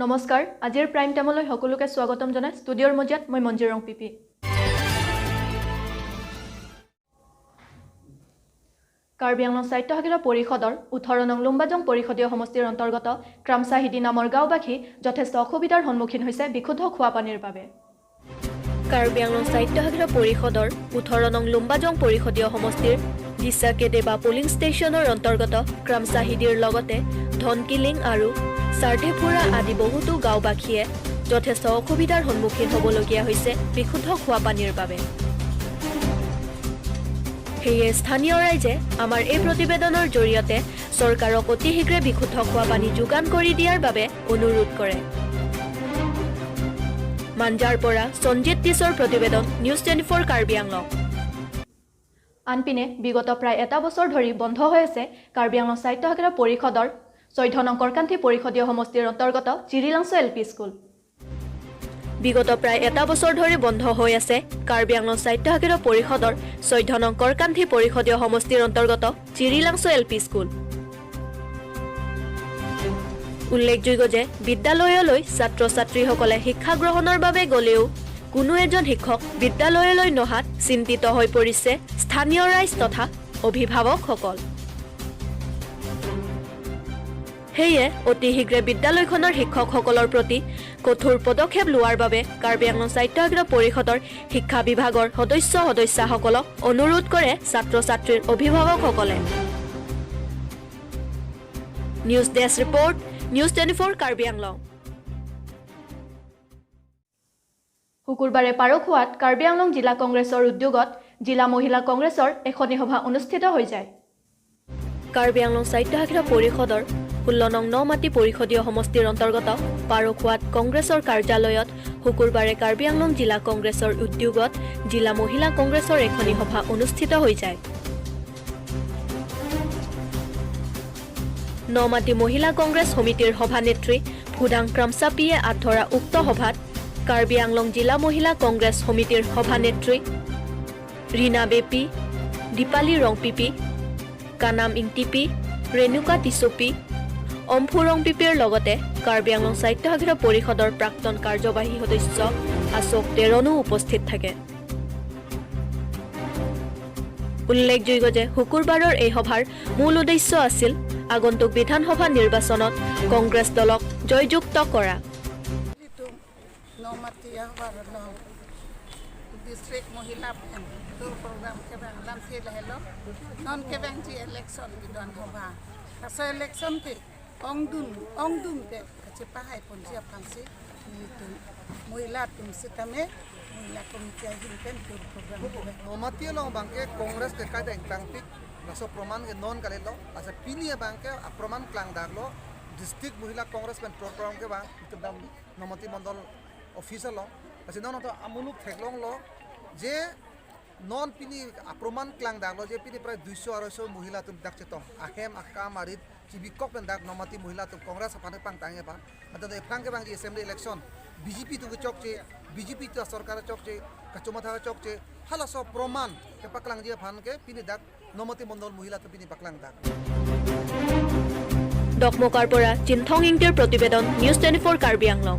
নমস্কাৰ আজিৰ প্ৰাইম টাইমলৈ সকলোকে স্বাগতম জনাই ষ্টুডিঅ'ৰ মজিয়াত মই মঞ্জিৰং পিপি কাৰ্বি আংলং সাহিত্য শাখাৰ পৰিষদৰ 18 নং লুম্বাজং পৰিষদীয় সমষ্টিৰ অন্তৰ্গত ক্ৰামচাহিদি নামৰ গাঁওবাসী যথেষ্ট অসুবিধাৰ সন্মুখীন হৈছে বিশুদ্ধ খোৱা পানীৰ বাবে কাৰ্বি আংলং সাহিত্য শাখাৰ পৰিষদৰ 18 নং লুম্বাজং পৰিষদীয় সমষ্টিৰ দিছাকেদেবা পুলিং ষ্টেচনৰ অন্তৰ্গত ক্ৰামচাহিদিৰ লগতে ধনকিলিং আৰু সাৰ্ধেপুৰা আদি বহুতো গাঁওবাসীয়ে যথেষ্ট অসুবিধাৰ সন্মুখীন হ'বলগীয়া হৈছে বিশুদ্ধ খোৱা পানীৰ বাবে সেয়ে স্থানীয় ৰাইজে আমাৰ এই প্ৰতিবেদনৰ জৰিয়তে চৰকাৰক অতি শীঘ্ৰে বিশুদ্ধ খোৱা পানী যোগান কৰি দিয়াৰ বাবে অনুৰোধ কৰে মানজাৰ পৰা সঞ্জিত টিছৰ প্ৰতিবেদন নিউজ 24 কাৰ্বি আংলং আনপিনে বিগত প্ৰায় এটা বছৰ ধৰি বন্ধ হৈ আছে কাৰ্বি আংলং সাহিত্য শাখাৰ পৰিষদৰ 14 নং কৰকান্থি পৰিষদীয় সমষ্টিৰ অন্তৰ্গত চিৰিলাংছো এলপি স্কুল বিগত প্ৰায় এটা বছৰ ধৰি বন্ধ হৈ আছে কাৰ্বি আংলং সাহিত্য শাখাৰ পৰিষদৰ 14 নং কৰকান্থি পৰিষদীয় সমষ্টিৰ অন্তৰ্গত চিৰিলাংছো এলপি স্কুল উল্লেখযোগ্য যে বিদ্যালয়লৈ ছাত্ৰ-ছাত্ৰীসকলে শিক্ষা গ্ৰহণৰ বাবে গলেও কোনো এজন শিক্ষক বিদ্যালয়লৈ নহাত চিন্তিত হৈ পৰিছে স্থানীয় ৰাইজ তথা অভিভাৱকসকল সেয়ে অতি শীঘ্ৰে বিদ্যালয়খনৰ শিক্ষকসকলৰ প্ৰতি কঠোৰ পদক্ষেপ লোৱাৰ বাবে কাৰ্বি আংলং সাহিত্য শাখাৰ পৰিষদৰ শিক্ষা বিভাগৰ সদস্যসকলক অনুৰোধ কৰে ছাত্ৰ-ছাত্ৰীৰ অভিভাৱকসকলে news desk report news 24 Karbi Anglong শুকুৰবাৰে পাৰখোৱাত কাৰ্বি আংলং জিলা কংগ্ৰেছৰ উদ্যোগত জিলা মহিলা কংগ্ৰেছৰ এখনি সভা অনুষ্ঠিত হৈ যায় কাৰ্বি আংলং সাহিত্য শাখাৰ পৰিষদৰ 16 নং নমাটি পৰিষদীয় সমষ্টিৰ অন্তৰ্গত পাৰখোৱাত কংগ্ৰেছৰ কাৰ্যালয়ত শুকুৰবাৰে কাৰ্বি আংলং জিলা কংগ্ৰেছৰ উদ্যোগত জিলা মহিলা কংগ্ৰেছৰ এখনি সভা অনুষ্ঠিত হৈ যায় নমাটি মহিলা কংগ্ৰেছ সমিতিৰ সভানেত্ৰী ফুডাং ক্ৰামচাপিয়ে আধৰা উক্ত সভাত কাৰ্বি আংলং জিলা মহিলা কংগ্ৰেছ সমিতিৰ সভানেত্ৰী ৰীনা বেপি দীপালী ৰং পিপি কানাম ইংটিপি ৰেণুকা টিছপি অম্ফুৰং পিপিৰ লগতে কাৰ্বি আংলং সাহিত্য শাখাৰ পৰিষদৰ প্ৰাক্তন কাৰ্যবাহী সদস্য আশোক তেৰণো উপস্থিত থাকে উল্লেখযোগ্য যে শুকুৰবাৰৰ এই সভাৰ মূল উদ্দেশ্য আছিল আগন্তুক বিধানসভা নিৰ্বাচনত কংগ্ৰেছ দলক জয়যুক্ত কৰা डिस्ट्रिक्ट महिला तो प्रोग्राम के बांग्लाम से लहलो नॉन के बैंक जी इलेक्शन की दन होगा ऐसा इलेक्शन के ओंगदुम के चिपा है पंजी फांसी तुम महिला तुम से तमे महिला कमिटी हिंपेन तो प्रोग्राम नोमाती लो बांके कांग्रेस के कायदा इंटांगपिक नसो प्रमाण के नॉन करे लो ऐसा पीनी बांके प्रमाण क्लांग दागलो डिस्ट्रिक्ट महिला कांग्रेस में प्रोग्राम के बाद एकदम नोमाती मंडल ऑफिसर लो ऐसे नॉन तो अमुलुक ठेकलोंग लो जे नॉन पिनी प्रमाण क्लांग दागलो जे पिनी प्राय 200-250 महिला तुम दागचे तो आहेम आका मारित चिबी कॉक पेन दाग नोमाती महिला तुम कांग्रेस पाने पांग तांगे बा मतलब ए फ्रांके बांग असेंबली इलेक्शन बीजेपी तुम चौकचे बीजेपी तो सरकार चौकचे कचुमाथा चौकचे हला सो प्रमाण के पकलांग जे फान के पिनी दाग नोमाती मंडल महिला तो पिनी पकलांग दाग ডকমকাৰ পৰা চিনথং ইংটিৰ প্ৰতিবেদন নিউজ 24 কাৰ্বি আংলং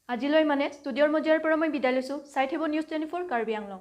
আজিলৈ মানে ষ্টুডিঅ'ৰ মজিয়াৰ পৰা মই বিদায় লৈছোঁ চাই থাকিব নিউজ 24 কাৰ্বি আংলং